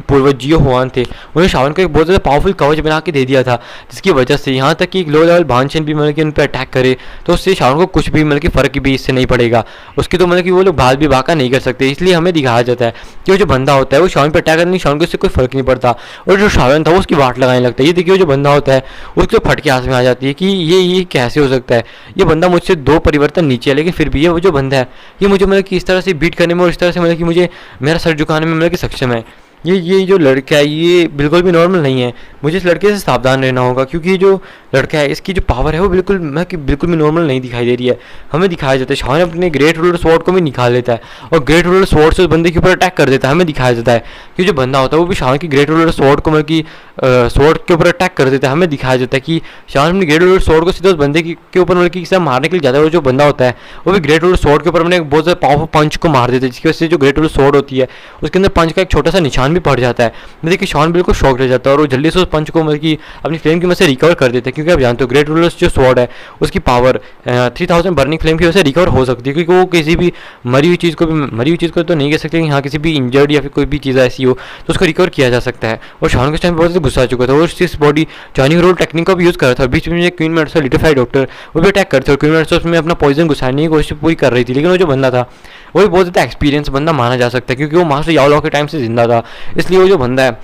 पूर्वज जियो हुआन थे उन्हें शाओयन को एक बहुत ज़्यादा पावरफुल कवच बना के दे दिया था, जिसकी वजह से यहाँ तक कि एक लो लेवल भानचेन भी मतलब कि उन पर अटैक करे तो उससे शाओयन को कुछ भी मतलब कि फ़र्क भी इससे नहीं पड़ेगा। उसके तो मतलब कि वो लोग भाग भी बाका नहीं कर सकते। इसलिए हमें दिखाया जाता है कि वो जो बंदा होता है वो शाओयन पर अटैक करने शाओयन को इससे कोई फ़र्क नहीं पड़ता और जो शाओयन था वो उसकी वाट लगाने लगता है। ये देखिए जो बंदा होता है उसको फटके हाथ में आ जाती है कि ये कैसे हो सकता है, ये बंदा मुझसे 2 परिवर्तन नीचे है लेकिन फिर भी ये वो जो बंदा है ये मुझे मतलब कि इस तरह से बीट करने में और इस तरह से मतलब कि मुझे मेरा सर झुकाने में मतलब कि सक्षम है। ये जो लड़का है ये बिल्कुल भी नॉर्मल नहीं है, मुझे इस लड़के से सावधान रहना होगा क्योंकि ये जो लड़का है इसकी जो पावर है वो बिल्कुल भी नॉर्मल नहीं दिखाई दे रही है। हमें दिखाया जाता है शाओयन अपने ग्रेट रूलर स्वॉर्ड को भी निकाल लेता है और ग्रेट रूलर स्वॉर्ड से उस बंदे के ऊपर अटैक कर देता है। हमें दिखाया जाता है कि जो बंदा होता है वो भी शाओयन की ग्रेट रूलर स्वॉर्ड को मतलब कि स्वॉर्ड के ऊपर अटैक कर देता है। हमें दिखाया जाता है कि शाओयन अपने ग्रेट रूलर स्वॉर्ड को सीधा उस बंदे के ऊपर मतलब कि किसी मारने के लिए जाता है और जो बंदा होता है वो भी ग्रेट रूलर स्वॉर्ड के ऊपर अपने बहुत ज़्यादा पावरफुल पंच को मार देता है, जिसकी वजह से जो ग्रेट रूलर स्वॉर्ड होती है उसके अंदर पंच का एक छोटा सा निशान भी पड़ जाता है। देखिए शाओयन बिल्कुल शॉक रह जाता है और वो जल्दी से उस पंच को मतलब कि अपनी फ्लेम की मदद से रिकवर कर देते हैं क्योंकि आप जानते हो ग्रेट रूलर्स जो स्वॉर्ड है उसकी पावर 3000 बर्निंग फ्लेम की वजह से रिकवर हो सकती है क्योंकि वो किसी भी मरी हुई चीज़ को तो नहीं कह सकते लेकिन हाँ किसी भी इंजर्ड या फिर कोई भी चीज़ ऐसी हो तो उसको रिकवर किया जा सकता है। और शाओयन के टाइम बहुत ज़्यादा गुस्सा आ चुका था और इस बॉडी जॉइनिंग रोल टेक्निक का भी यूज़ कर रहा था। बीच में क्वीन मेडुसा लिटिफाइड डॉक्टर वो भी अटैक करते और क्वीन मेडुसा उसमें अपना पॉइजन घुसाने की कोशिश पूरी कर रही थी, लेकिन वो जो बंदा था वो भी बहुत ज़्यादा एक्सपीरियंस बंदा माना जा सकता है क्योंकि वो मास्टर याओ लाओ के टाइम से जिंदा था। इसलिए वो जो बंदा है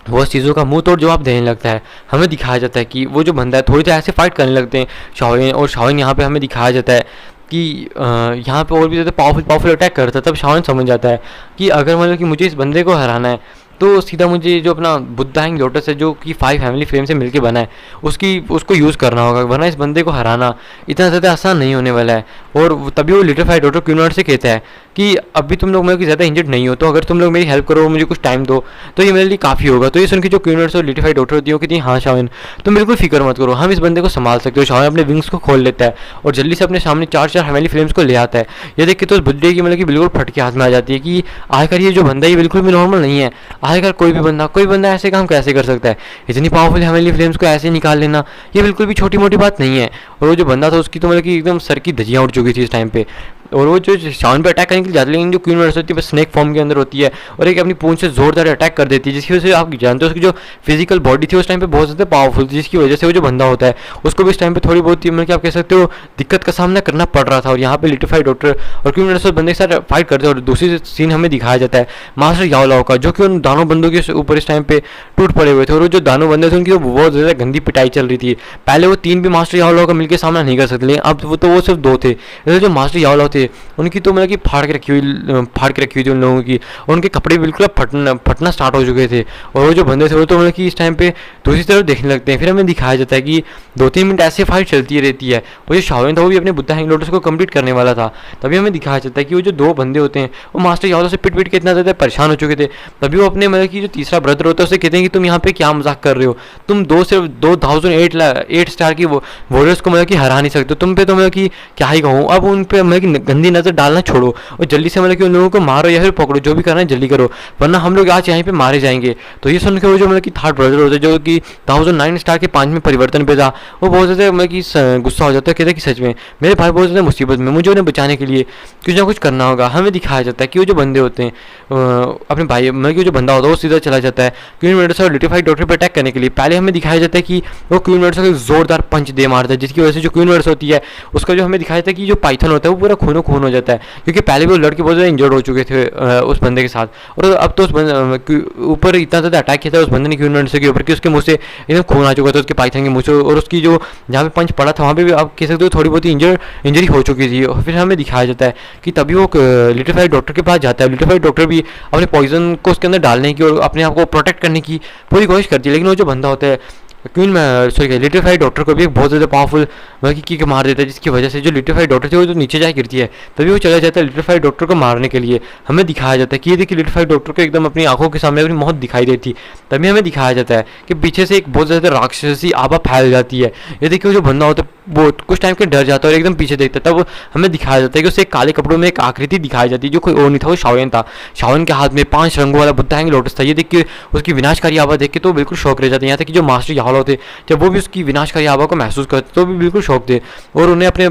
वो उस चीज़ों का मुंह तोड़ जवाब देने लगता है। हमें दिखाया जाता है कि वो जो बंदा है थोड़ी देर ऐसे फाइट करने लगते हैं शाओयन और शाओयन यहाँ पे हमें दिखाया जाता है कि यहाँ पे और भी ज़्यादा पावरफुल अटैक करता है। तब शाओयन समझ जाता है कि अगर मतलब कि मुझे इस बंदे को हराना है तो सीधा मुझे जो अपना बुद्धांग लोटस है जो कि 5 फैमिली फ्रेम से मिलके बना है उसको यूज़ करना होगा, वरना इस बंदे को हराना इतना ज़्यादा आसान नहीं होने वाला है। और तभी वो लिटिफाइड डॉक्टर क्वीन से कहता है कि अभी तुम लोग मेरे ज़्यादा इंजर्ड नहीं हो तो अगर तुम लोग मेरी हेल्प करो मुझे कुछ टाइम दो तो ये मेरे लिए काफ़ी होगा। तो ये सुन के जो क्वीन और लिटिफाइड डॉक्टर होती है कहती है हाँ शाओयन तुम बिल्कुल फिक्र मत करो, हम इस बंदे को संभाल सकते हो। शाओयन अपने विंग्स को खोल लेता है और जल्दी से अपने सामने 4 फैमिली फ्लेम्स को ले आता है। ये देख के तो उस बुड्ढे की मतलब कि बिल्कुल फटके हाथ में आ जाती है कि आखिर ये जो बंदा है ये बिल्कुल भी नॉर्मल नहीं है। आखिर कोई बंदा ऐसे काम कैसे कर सकता है, इतनी पावरफुल फैमिली फ्लेम्स को ऐसे निकाल लेना ये बिल्कुल भी छोटी मोटी बात नहीं है। और वो जो बंदा था उसकी तो मतलब कि एकदम सर की धज्जियाँ उड़ चुकी थी इस टाइम पे और वो जो शाओयन पे अटैक करने के लिए जाती है लेकिन जो क्वीन मेडुसा होती है स्नेक फॉर्म के अंदर होती है और एक अपनी पूंछ से जोरदार अटैक कर देती है, जिसकी वजह से आप जानते हो उसकी जो फिजिकल बॉडी थी उस टाइम पे बहुत ज़्यादा पावरफुल थी, जिसकी वजह से वो जो बंदा होता है उसको भी इस टाइम पे थोड़ी बहुत मतलब कि आप कह सकते हो दिक्कत का सामना करना पड़ रहा था। और यहाँ पे लिटिफाइड डॉक्टर और क्वीन मेडुसा बंदे के साथ फाइट करते हैं और दूसरी सीन हमें दिखाया जाता है मास्टर याओ लाओ का जो कि उन दानों बंदों के ऊपर इस टाइम पे टूट पड़े हुए थे और जो दानों बंदे थे उनकी बहुत ज़्यादा गंदी पिटाई चल रही थी। पहले वो 3 भी मास्टर याओ लाओ का मिलकर सामना नहीं कर सकते, लेकिन अब वो सिर्फ 2 थे। जो मास्टर याओ लाओ थे उनकी तो मतलब कि फाड़ के रखी हुई थी उन लोगों की और उनके कपड़े बिल्कुल फटना स्टार्ट हो चुके थे और वो जो बंदे थे वो तो मतलब कि इस टाइम पे दूसरी तरफ देखने लगते हैं। फिर हमें दिखाया जाता है कि 2-3 मिनट ऐसे फाइट चलती रहती है। वो जो शाओयन था वो भी अपने बुद्धांग लोटस को कंप्लीट करने वाला था। तभी हमें दिखाया जाता है कि वो जो 2 बंदे होते हैं वो मास्टर याओ से पिट के इतना ज़्यादा परेशान हो चुके थे। तभी वो अपने मतलब कि जो तीसरा ब्रदर होता है उसे कहते हैं कि तुम यहाँ पे क्या मजाक कर रहे हो, तुम 2008 स्टार की वॉरियर्स को मतलब कि हरा नहीं सकते, तुम पे तो मतलब कि क्या ही कहूँ। अब उन पे मतलब कि गंदी नज़र डालना छोड़ो और जल्दी से मतलब कि उन लोगों को मारो या फिर पकड़ो, जो भी करना है जल्दी करो वरना हम लोग आज यहीं पे मारे जाएंगे। तो ये सुन के वो जो मतलब कि थर्ड ब्रदर होता है जो कि 1009 स्टार के 5वें परिवर्तन पे था वो बहुत ज़्यादा मतलब कि गुस्सा हो जाता है, कहता है कि सच में मेरे भाई बहुत ज़्यादा मुसीबत में, मुझे उन्हें बचाने के लिए कुछ ना कुछ करना होगा। हमें दिखाया जाता है कि वो जो बंदे होते हैं अपने भाई मतलब कि जो बंदा होता है वो सीधा चला जाता है क्वीन मेडुसा और लिटिफाइड डॉक्टर पर अटैक करने के लिए। पहले हमें दिखाया जाता है कि वो क्वीन मेडुसा को जोरदार पंच दे मारता है, जिसकी वजह से जो क्वीन मेडुसा होती है उसका जो हमें दिखाया जाता है कि जो पाइथन होता है वो पूरा खूनो खून हो जाता है, क्योंकि पहले भी वो लड़के बहुत ज़्यादा इंजर्ड हो चुके थे उस बंदे के साथ। और अब तो उस बंदे के ऊपर इतना ज़्यादा अटैक किया था उस बंदे ने क्वीन नर्स के ऊपर कि उसके मुँह से एकदम खून आ चुका था, उसके पाइथन के मुँह से, और उसकी जो जहाँ पे पंच पड़ा था वहाँ पे भी आप कह सकते हो थोड़ी बहुत इंजरी हो चुकी थी। और फिर हमें दिखाया जाता है कि तभी वो लिटिफाइड डॉक्टर के पास जाता है। लिटिफाइड डॉक्टर भी अपने पॉइजन को उसके अंदर डालने की और अपने आप को प्रोटेक्ट करने की पूरी कोशिश करती है, लेकिन वो जो बंदा होता है क्वीन में सॉरी लिटिफाइड डॉक्टर को भी बहुत ज़्यादा पावरफुल मतलब कि मार देता है, जिसकी वजह से जो लिटिफाइड डॉक्टर थी वो जो नीचे जाके गिरती है। तभी वो चला जाता है लिटिफाइड डॉक्टर को मारने के लिए। हमें दिखाया जाता है कि ये देखिए लिटिफाइड डॉक्टर को एकदम अपनी आंखों के सामने अपनी मौत दिखाई देती। तभी हमें दिखाया जाता है कि पीछे से एक बहुत ज़्यादा राक्षसी आभा फैल जाती है। ये देखिए वो जो बंदा होता है वो कुछ टाइम के डर जाता है और एकदम पीछे देखता है। तब हमें दिखाया जाता है कि उसे काले कपड़ों में एक आकृति दिखाई जाती है, जो कोई और नहीं था, वो शाओलिन था। शाओलिन के हाथ में 5 रंगों वाला बुद्धा हैंग लोटस था। ये देख के उसकी विनाशकारी आभा देख के तो बिल्कुल शौक रह जाते हैं। यहाँ तक कि जो मास्टर याहलो थे जब वो भी उसकी विनाशकारी आभा को महसूस करते तो भी बिल्कुल शौक थे, और उन्हें अपने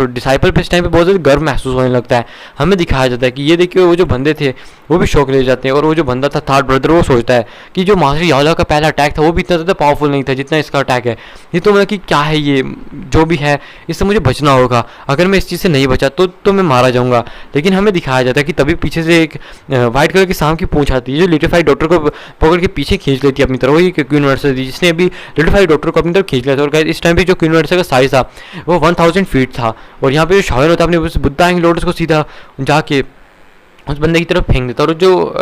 डिसाइपल पे इस टाइम पे बहुत ज़्यादा गर्व महसूस होने लगता है। हमें दिखाया जाता है कि ये देखिए वो जो बंदे थे वो भी शौक ले जाते हैं, और वो जो बंदा था थर्ड ब्रदर वो सोचता है कि जो मास्टर याहलो का पहला अटैक था वो भी इतना ज़्यादा पावरफुल नहीं था जितना इसका अटैक है। ये तो मतलब कि क्या है ये जो भी है, इससे मुझे बचना होगा। अगर मैं इस चीज़ से नहीं बचा तो मैं मारा जाऊंगा। लेकिन हमें दिखाया जाता है कि तभी पीछे से एक वाइट कलर की सांप की पूंछ आती है जो लिटिफाइड डॉक्टर को पकड़ के पीछे खींच लेती है अपनी तरफ। वही क्वीन वर्सा थी जिसने अभी लिटिफाइड डॉक्टर को अपनी तरफ खींच लिया था। और इस टाइम पे जो क्वीन वर्सा का साइज था वो 1000 फीट था, और यहाँ पे जो शाओलिन होता है अपने उस बुद्धा हैंग लोटस को सीधा जाके उस बंदे की तरफ फेंक देता है, और जो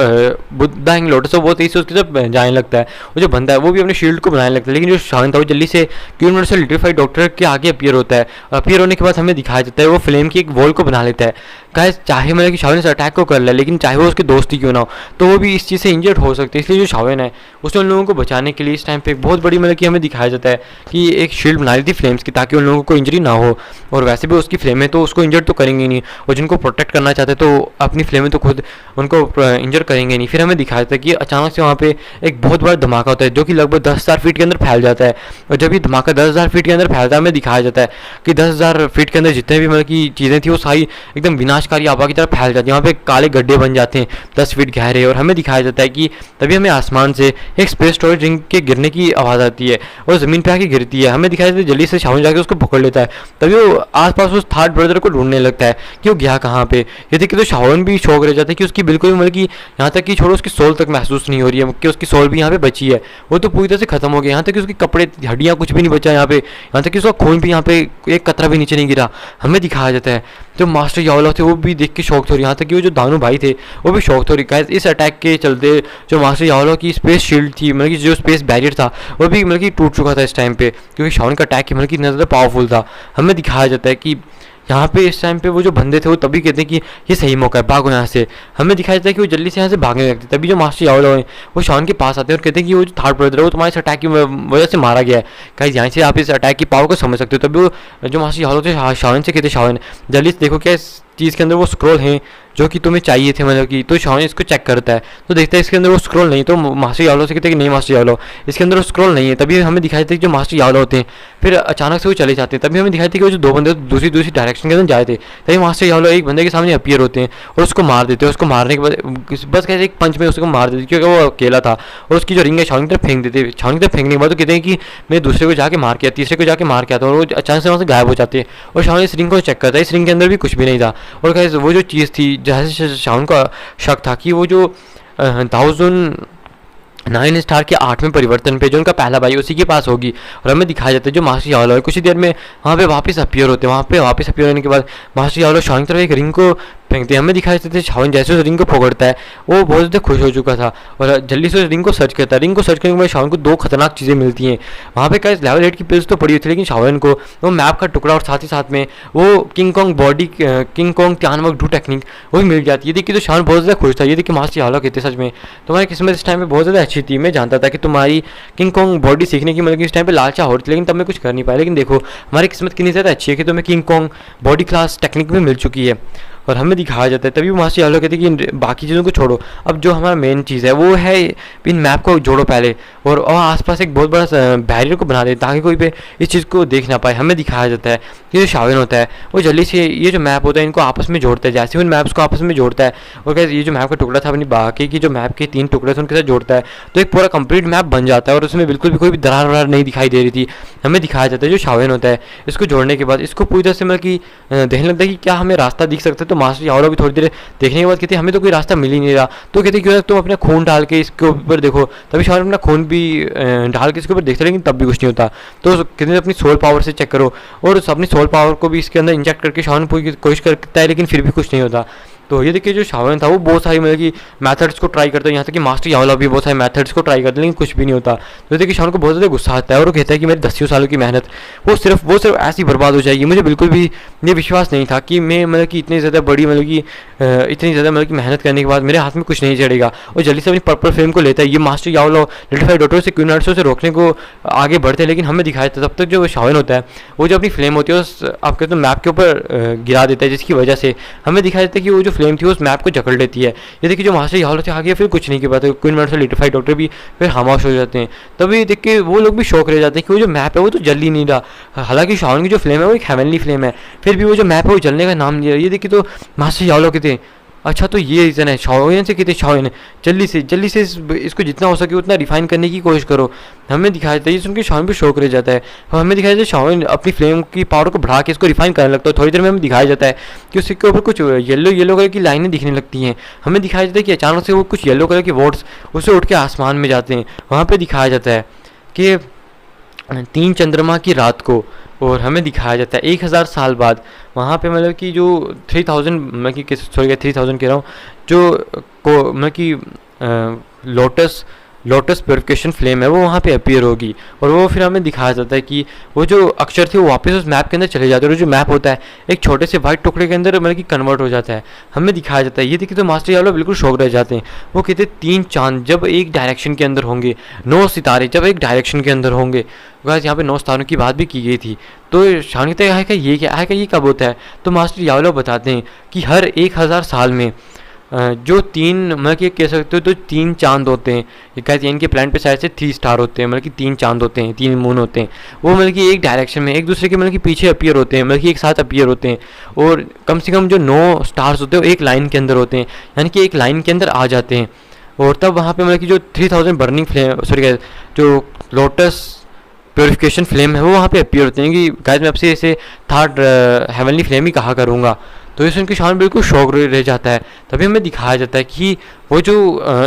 बुद्धा हैंग लोटस है वो तेजी से उसकी तरफ जाने लगता है। वो जो बंदा है वो भी अपने शील्ड को बनाने लगता है, लेकिन जो शाओलिन था वो जल्दी से क्वीन वर्सा लिटिफाइड डॉक्टर के आगे अपीयर होता है। अपीयर होने के बाद हमें दिखाया जाता है वो फ्लेम की एक वॉल को बना लेता है। गाइस चाहे मतलब कि शाओलिन से अटैक को कर ले, लेकिन चाहे वो उसके दोस्त ही क्यों ना हो तो वो भी इस चीज़ से इंजर्ड हो सकते हैं। इसलिए जो शाओलिन है उसने उन लोगों को बचाने के लिए इस टाइम पे एक बहुत बड़ी मतलब कि हमें दिखाया जाता है कि एक शील्ड बना ली थी फ्लेम्स की, ताकि उन लोगों को इंजरी ना हो। और वैसे भी उसकी फ्लेमें तो उसको इंजर्ड तो करेंगे नहीं, और जिनको प्रोटेक्ट करना चाहते हैं तो अपनी फ्लेमें तो खुद उनको इंजर करेंगे नहीं। फिर हमें दिखाया जाता है कि अचानक से वहाँ पे एक बहुत बड़ा धमाका होता है जो कि लगभग 10,000 फीट के अंदर फैल जाता है। और जब ये धमाका 10,000 फीट के अंदर फैलता है हमें दिखाया जाता है कि 10,000 फीट के अंदर जितने भी मतलब की चीज़ें थी वो सारी एकदम विनाशकारी आभा की तरफ फैल जाती है। वहाँ पे काले गड्ढे बन जाते हैं 10 फीट गहरे। और हमें दिखाया जाता है कि तभी हमें आसमान से एक स्पेस स्टोरेज रिंग के गिरने की आवाज़ आती है और ज़मीन पे आके गिरती है। हमें दिखाया जाता है जल्दी से शाओलिन जाके उसको पकड़ लेता है। तभी वो आसपास उस थर्ड ब्रदर को ढूंढने लगता है कि वो गया कहाँ पे। ये देखिए तो शाओलिन भी शौक रह जाता है कि उसकी बिल्कुल मतलब कि यहाँ तक कि छोड़ो उसकी सोल तक महसूस नहीं हो रही है कि उसकी सोल भी यहाँ पे बची है, वो तो पूरी तरह से खत्म हो गया। यहाँ तक कि उसके कपड़े हड्डियाँ कुछ भी नहीं बचा यहाँ पे, यहाँ तक कि उसका खून भी यहाँ पे एक कतरा भी नीचे नहीं गिरा। हमें दिखाया जाता है जो मास्टर याहलो थे वो भी देख के शौक थे, और यहाँ तक कि वो जो दानू भाई थे वो भी शौक थे। गाइस इस अटैक के चलते जो मास्टर याहलो की स्पेस शील्ड थी मतलब कि जो स्पेस बैरियर था वो भी मतलब कि टूट चुका था इस टाइम पे, क्योंकि शाओलिन का अटैक मतलब कि इतना ज़्यादा पावरफुल था। हमें दिखाया जाता है कि यहाँ पे इस टाइम पे वो जो बंदे थे वो तभी कहते हैं कि ये सही मौका है, भागो यहाँ से। हमें दिखाया जाता है कि वो जल्दी से यहाँ से भागने लगते। तभी जो मास्टर याहलो है वो शाओलिन के पास आते हैं और कहते हैं कि वो जो थर्ड ब्रदर है वो तुम्हारे इस अटैक की वजह से मारा गया है। गाइस यहाँ से आप इस अटैक की पावर को समझ सकते हो। तभी वो जो मास्टर याहलो थे शाओलिन से कहते शाओलिन जल्दी से देखो क्या इस चीज़ के अंदर वो स्क्रॉल हैं जो कि तुम्हें चाहिए थे मतलब कि। तो शाओलिन इसको चेक करता है तो देखता है इसके अंदर वो स्क्रॉल नहीं, तो मास्टर याहलो से कहते हैं कि नहीं मास्टर याहलो इसके अंदर वो स्क्रॉल नहीं है। तभी हमें दिखाई देता है कि जो मास्टर याहलो होते हैं फिर अचानक से वो चले जाते हैं। तभी हमें दिखाई देता है कि वो जो दो बंदे दूसरी डायरेक्शन के अंदर जाए थे। तभी मास्टर याहलो एक बंदे के सामने अपीयर होते हैं और उसको मार देते हैं। उसको मारने के बाद बस कहते एक पंच में उसको मार देते क्योंकि वो अकेला था, और उसकी जो रिंग है शाओलिन की तरफ फेंक देते। शाओलिन की तरफ फेंकने के बाद तो कहते हैं कि मैं दूसरे को जाके मार के तीसरे को जाके मार के आता हूँ, और वो अचानक से वहाँ से गायब हो जाते हैं। और शाओलिन इस रिंग को चेक करता है, इस रिंग के अंदर भी कुछ भी नहीं था। और गाइस वो जो चीज़ थी जैसे शाओलिन का शक था कि वो जो 1009 स्टार के 8वें परिवर्तन पे जो उनका पहला भाई उसी के पास होगी। और हमें दिखाया जाता है जो मास्टर याहलो है कुछ ही देर में वहाँ पे वापस अपीयर होते हैं। वहाँ पे वापस अपीयर होने के बाद मास्टर याहलो शाओलिन की तरफ एक रिंग को फेंकते हैं। हमें दिखाया जाता है शाओलिन जैसे उस रिंग को पकड़ता है वो बहुत ज़्यादा खुश हो चुका था और जल्दी से उस रिंग को सर्च करता है। रिंग को सर्च करने के बाद शाओलिन को 2 खतरनाक चीज़ें मिलती हैं। वहाँ पे गाइस लेवल 8 की पिल्स तो पड़ी हुई थी, लेकिन शाओलिन को वो मैप का टुकड़ा और साथ ही साथ में वो किंग कॉन्ग त्यानवक डू टेक्निक वो भी मिल जाती है। देखिए तो शाओलिन बहुत ज़्यादा खुश था। ये देखिए मास्टर याहलो कहते सच में तुम्हारी किस्मत इस टाइम पे बहुत ज़्यादा अच्छी थी। मैं जानता था कि तुम्हारी किंग कॉन्ग बॉडी सीखने की मतलब कि इस टाइम पे लालचा हो रही थी, लेकिन तब मैं कुछ कर नहीं पाया। लेकिन देखो हमारी किस्मत कितनी ज़्यादा अच्छी है कि तुम्हें king Kong body class technique भी मिल चुकी है। और हमें दिखाया जाता है। तभी वो मास्टर यादव कहते हैं कि बाकी चीज़ों को छोड़ो, अब जो हमारा मेन चीज़ है वो है इन मैप को जोड़ो पहले, और आसपास एक बहुत बड़ा बैरियर को बना दे ताकि कोई भी इस चीज़ को देख ना पाए। हमें दिखाया जाता है कि जो शाविन होता है वो जल्दी से ये जो मैप होता है इनको आपस में जोड़ता है। जैसे उन मैप्स को आपस में जोड़ता है और कहते ये जो मैप का टुकड़ा था अपनी बाकी की जो मैप के 3 टुकड़े थे उनके साथ जोड़ता है तो एक पूरा कंप्लीट मैप बन जाता है, और उसमें बिल्कुल भी कोई भी दरार वरार नहीं दिखाई दे रही थी। हमें दिखाया जाता है जो शाविन होता है इसको जोड़ने के बाद इसको पूरी तरह से मतलब कि देखने लगता है कि क्या हमें रास्ता दिख सकता है। तो मास्टर यावलो भी थोड़ी देर देखने के बाद कहते हमें तो कोई रास्ता मिल ही नहीं रहा, तो कहते क्यों तुम अपना खून डाल के इसके ऊपर देखो। तभी शाविन अपना खून भी डाल के इसके ऊपर देखते लेकिन तब भी कुछ नहीं होता। तो कहते अपनी सोल पावर से चेक करो, और अपनी सोल पावर को भी इसके अंदर इंजेक्ट करके शाविन पूरी कोशिश करता है लेकिन फिर भी कुछ नहीं होता। तो ये देखिए जो शाविन था वो बहुत सारी मतलब कि मेथड्स को ट्राई करता है, यहाँ तक कि मास्टर यावला भी बहुत सारे मेथड्स को ट्राई करते हैं लेकिन कुछ भी नहीं होता। तो देखिए शाविन को बहुत ज़्यादा गुस्सा आता है और वो कहता है कि मेरी 10 सालों की मेहनत वो सिर्फ ऐसी बर्बाद हो जाएगी। मुझे बिल्कुल भी ये विश्वास नहीं था कि मैं मतलब कि इतनी ज़्यादा बड़ी मतलब कि इतनी ज़्यादा मतलब कि मेहनत करने के बाद मेरे हाथ में कुछ नहीं चढ़ेगा। और जल्दी से अपनी पर्पल फ्लेम को लेता है। ये मास्टर यावला लिटिल फायर डॉटर से क्वीन आर्ट्सो से रोकने को आगे बढ़ते हैं लेकिन हमें दिखाया था तब तक जो शाविन होता है वो जो अपनी फ्लेम होती है उस आपके तो मैप के ऊपर गिरा देता है, जिसकी वजह से हमें दिखाया जाता है कि वो जो फ्लेम थी उस मैप को जकड़ लेती है। ये देखिए जो मास्टर यावला से आगे फिर कुछ नहीं की बात है, क्वीन मार्ट्स और लिटिल फायर डॉक्टर भी फिर खामोश हो जाते हैं। तभी देख के वो लोग भी शौक रह जाते हैं कि वो जो मैप है वो तो जल ही नहीं रहा। हालांकि शाविन की जो फ्लेम है वो एक हेवनली फ्लेम है, फिर भी वो जो मैप है वो जलने का नाम नहीं रहा। ये देखिए तो मास्टर यावला कहते अच्छा तो ये रीज़न है। शाविन से कहते शाविन जल्दी से इसको जितना हो सके उतना रिफाइन करने की कोशिश करो। हमें दिखाया जाता है ये सुन के शाविन भी शौक रह जाता है। और हमें दिखाया जाता है शाविन अपनी फ्लेम की पावर को बढ़ा के इसको रिफाइन करने लगता है। थोड़ी देर में हमें दिखाया जाता है कि उसके ऊपर कुछ येलो कलर की लाइनें दिखने लगती हैं। हमें दिखाया जाता है कि अचानक से वो कुछ येलो कलर के वर्ड्स उससे उठ के आसमान में जाते हैं। वहाँ पर दिखाया जाता है कि 3 चंद्रमा की रात को, और हमें दिखाया जाता है 1000 साल बाद वहाँ पे मतलब कि जो 3000 मतलब कि 3000 कह रहा हूँ जो को मतलब कि लोटस प्योरिफिकेशन फ्लेम है वो वहाँ पे अपीयर होगी। और वो फिर हमें दिखाया जाता है कि वो जो अक्षर थे वो वापस उस मैप के अंदर चले जाते हैं और जो मैप होता है एक छोटे से वाइट टुकड़े के अंदर मतलब कि कन्वर्ट हो जाता है। हमें दिखाया जाता है ये देखिए तो मास्टर यावला बिल्कुल शौक रह जाते हैं। वो कहते हैं 3 चांद जब एक डायरेक्शन के अंदर होंगे, 9 सितारे जब एक डायरेक्शन के अंदर होंगे। गाइस यहाँ पे 9 सितारों की बात भी की गई थी। तो शाविन कहते हैं ये कब होता है। तो मास्टर यावला बताते हैं कि हर 1000 साल में जो 3 मतलब कि कह सकते हो तो 3 चांद होते हैं। ये कहते हैं इनके प्लान पे शायद से 3 स्टार होते हैं, मतलब कि 3 चांद होते हैं, 3 मून होते हैं। वो मतलब कि एक डायरेक्शन में एक दूसरे के मतलब कि पीछे अपीयर होते हैं, मतलब कि एक साथ अपीयर होते हैं। और कम से कम जो 9 स्टार्स होते हैं वो एक लाइन के अंदर होते हैं, यानी कि एक लाइन के अंदर आ जाते हैं। और तब वहाँ पे मतलब कि जो 3000 बर्निंग फ्लेम जो लोटस प्योरिफिकेशन फ्लेम है वो वहाँ पे अपीयर होते हैं कि गाइस मैं आपसे इसे थर्ड हेवनली फ्लेम ही कहा करूँगा। तो इस उनकी शान बिल्कुल शौक रह जाता है। तभी हमें दिखाया जाता है कि वो जो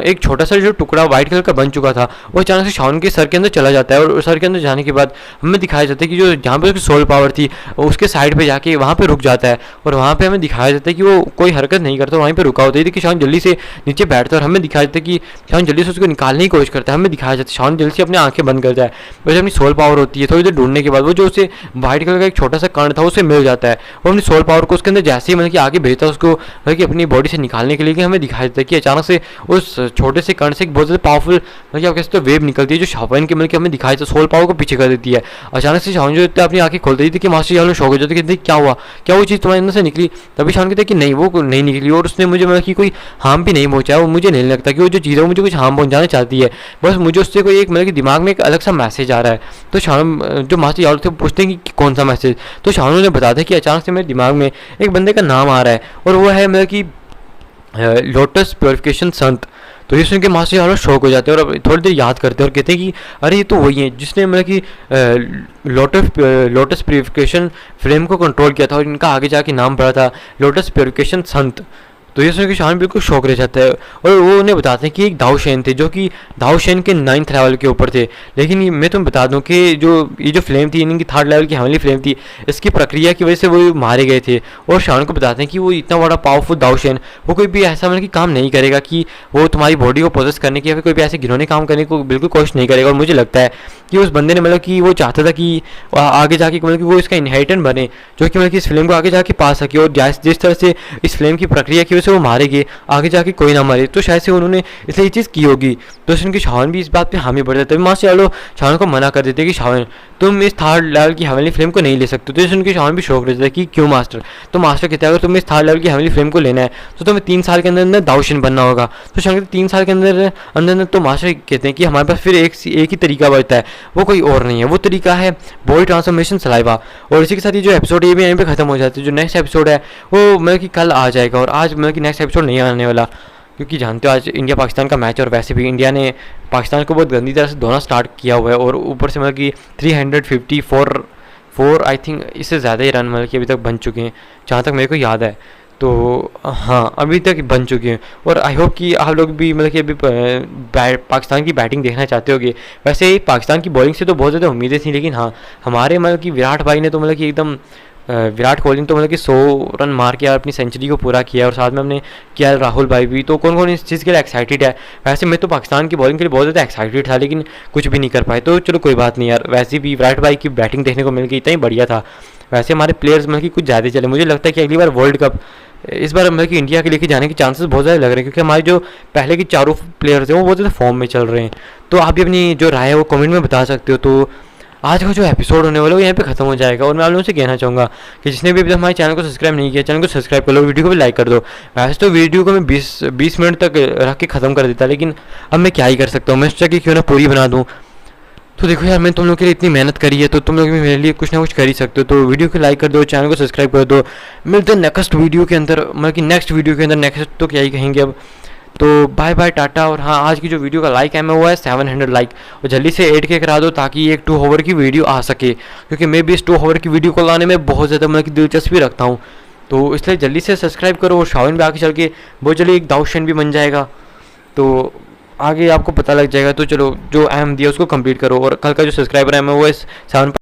एक छोटा सा जो टुकड़ा वाइट कलर का बन चुका था वो अचानक से शान के सर के अंदर चला जाता है। और सर के अंदर जाने के बाद हमें दिखाया जाता है कि जो जहाँ पे उसकी सोल पावर थी उसके साइड पे जाके वहाँ पे रुक जाता है। और वहाँ पे हमें दिखाया जाता है कि वो कोई हरकत नहीं करता, वहीं पे रुका होता है। कि शान जल्दी से नीचे बैठता है और हमें दिखाया जाता है कि शान जल्दी से उसको निकालने की कोशिश करता है। हमें दिखाया जाता है शान जल्दी से अपनी आँखें बंद करता है। वैसे अपनी सोल पावर होती है थोड़ी देर ढूंढने के बाद वो जो उसे वाइट कलर का एक छोटा सा कण था उसे मिल जाता है। वो अपनी सोल पावर को उसके अंदर जैसे ही मतलब कि आगे भेजता है उसको मतलब कि अपनी बॉडी से निकालने के लिए कि हमें दिखाया जाता है कि अचानक से उस छोटे से कण से एक बहुत ज़्यादा पावरफुल मतलब कि आप कह सकते हो वेव निकलती है जो शाविन के मतलब कि हमें दिखाया जाता है सोल पावर को पीछे कर देती है। अचानक से शाविन जो है अपनी आंखें खोल देती है कि मास्टर यावला शौक हो जाता है कि क्या हुआ, क्या वो चीज़ तुम्हारे अंदर से निकली। तभी शाविन कहते हैं कि नहीं वो नहीं निकली और उसने मुझे मतलब कि कोई हार्म भी नहीं पहुँचाया। वो मुझे नहीं लगता कि वो जो चीज़ है वो मुझे कुछ हार्म पहुँचाना चाहती है, बस मुझे उससे कोई एक मतलब कि दिमाग में एक अलग सा मैसेज आ रहा है। तो शाविन जो मास्टर यावला थे पूछते हैं कि कौन सा मैसेज। तो शाविन उन्हें बताते हैं कि अचानक से मेरे दिमाग में एक बंदे का नाम आ रहा है और वो है मतलब कि लोटस प्योरिफिकेशन संत। तो ये सुन के मास्टर यावला शौक हो जाते हैं और थोड़ी देर याद करते हैं और कहते हैं कि अरे ये तो वही है जिसने मतलब कि लोटस प्योरिफिकेशन फ्लेम को कंट्रोल किया था और इनका आगे जाके नाम पड़ा था लोटस प्योरिफिकेशन संत। तो ये सुन के शाविन बिल्कुल शौक रह जाता है और वो उन्हें बताते हैं कि एक दाऊशेन थे जो कि दाऊशेन के 9th लेवल के ऊपर थे। लेकिन मैं तुम्हें बता दूं कि ये जो फ्लेम थी इनकी 3rd लेवल की हेवनली फ्लेम थी, इसकी प्रक्रिया की वजह से वो मारे गए थे। और शाविन को बताते हैं कि वो इतना बड़ा पावरफुल दाऊशेन वो कोई भी ऐसा मतलब कि काम नहीं करेगा कि वो तुम्हारी बॉडी को पोजेस करने की या फिर कोई भी ऐसे घिनौने काम करने को बिल्कुल कोशिश नहीं करेगा। और मुझे लगता है कि उस बंदे ने मतलब कि वो चाहता था कि आगे जाके मतलब कि वो इसका इनहेरिटेंट बने जो कि मतलब कि इस फ्लेम को आगे जाके पा सके। और जिस तरह से इस फ्लेम की प्रक्रिया की वजह से वो मारेंगे आगे जाके कोई ना मरे, तो शायद से उन्होंने इसलिए ये चीज़ की होगी। तो उनकी शाविन भी इस बात पे हामी बढ़ जाता है। मास्टर यावला शाविन को मना कर देते कि शाविन तुम इस थर्ड लेवल की हेवनली फ्लेम को नहीं ले सकते। तो सुन के शान भी शौक रहता है कि क्यों मास्टर। तो मास्टर कहता है अगर तुम्हें इस थर्ड लेवल की हेवनली फ्लेम को लेना है तो तुम्हें 3 साल के अंदर अंदर दाऊशन बनना होगा। तो शान कहते 3 साल के अंदर अंदर तो मास्टर कहते हैं कि हमारे पास फिर एक ही तरीका बचता है, वो कोई और नहीं है, वो तरीका है बॉडी ट्रांसफॉर्मेशन सलाइवा। और इसी के साथ ये जो एपिसोड है ये भी यहीं पे खत्म हो जाता है। जो नेक्स्ट एपिसोड है वो मतलब कि कल आ जाएगा, और आज मतलब कि नेक्स्ट एपिसोड नहीं आने वाला, क्योंकि जानते हो आज इंडिया पाकिस्तान का मैच, और वैसे भी इंडिया ने पाकिस्तान को बहुत गंदी तरह से धोना स्टार्ट किया हुआ है, और ऊपर से मतलब कि 354 आई थिंक इससे ज़्यादा ही रन मतलब कि अभी तक बन चुके हैं जहाँ तक मेरे को याद है। तो हाँ अभी तक बन चुके हैं, और आई होप कि आप लोग भी मतलब कि अभी पाकिस्तान की बैटिंग देखना चाहते होगे। वैसे पाकिस्तान की बॉलिंग से तो बहुत ज़्यादा उम्मीदें थी, लेकिन हाँ हमारे मतलब कि विराट भाई ने तो मतलब कि एकदम विराट कोहली ने तो मतलब कि 100 रन मार के अपनी सेंचुरी को पूरा किया, और साथ में हमने किया राहुल भाई भी। तो कौन कौन इस चीज़ के लिए एक्साइटेड है। वैसे मैं तो पाकिस्तान की बॉलिंग के लिए बहुत ज़्यादा एक्साइटेड था, लेकिन कुछ भी नहीं कर पाए। तो चलो कोई बात नहीं यार, वैसे भी विराट भाई की बैटिंग देखने को मिल गई, इतना ही बढ़िया था। वैसे हमारे प्लेयर्स मतलब कि कुछ ज़्यादा चले, मुझे लगता है कि अगली बार वर्ल्ड कप इस बार मतलब कि इंडिया के लेके जाने के चांसेस बहुत ज़्यादा लग रहे हैं, क्योंकि हमारे जो पहले की चारों प्लेयर्स हैं वो बहुत ज़्यादा फॉर्म में चल रहे हैं। तो आप भी अपनी जो राय है वो कमेंट में बता सकते हो। तो आज का जो एपिसोड होने वाला है वो यहाँ पे खत्म हो जाएगा, और मैं आप लोगों से कहना चाहूँगा कि जिसने भी अभी तक हमारे चैनल को सब्सक्राइब नहीं किया, चैनल को सब्सक्राइब कर लो, वीडियो को भी लाइक कर दो। वैसे तो वीडियो को मैं 20 मिनट तक रख के ख़त्म कर देता, लेकिन अब मैं क्या ही कर सकता हूँ, मैं सोचा कि क्यों ना पूरी बना दूँ। तो देखो यार मैंने तुम लोग के लिए इतनी मेहनत करी है, तो तुम लोग भी मेरे लिए कुछ ना कुछ कर ही सकते हो। तो वीडियो को लाइक कर दो, चैनल को सब्सक्राइब कर दो। मिलते हैं नेक्स्ट वीडियो के अंदर, मतलब कि नेक्स्ट वीडियो के अंदर, नेक्स्ट तो क्या ही कहेंगे अब। तो बाय बाय टाटा। और हाँ आज की जो वीडियो का लाइक है मैं वो है 700 लाइक, और जल्दी से 8K करा दो ताकि एक 2 आवर की वीडियो आ सके, क्योंकि मैं भी इस 2 आवर की वीडियो को लाने में बहुत ज़्यादा मतलब कि दिलचस्पी रखता हूँ। तो इसलिए जल्दी से सब्सक्राइब करो, और शावन भी आगे चल के बहुत जल्दी एक दाऊशन भी बन जाएगा, तो आगे आपको पता लग जाएगा। तो चलो जो अहम दिया उसको कंप्लीट करो, और कल का जो सब्सक्राइबर है मैं वो है 7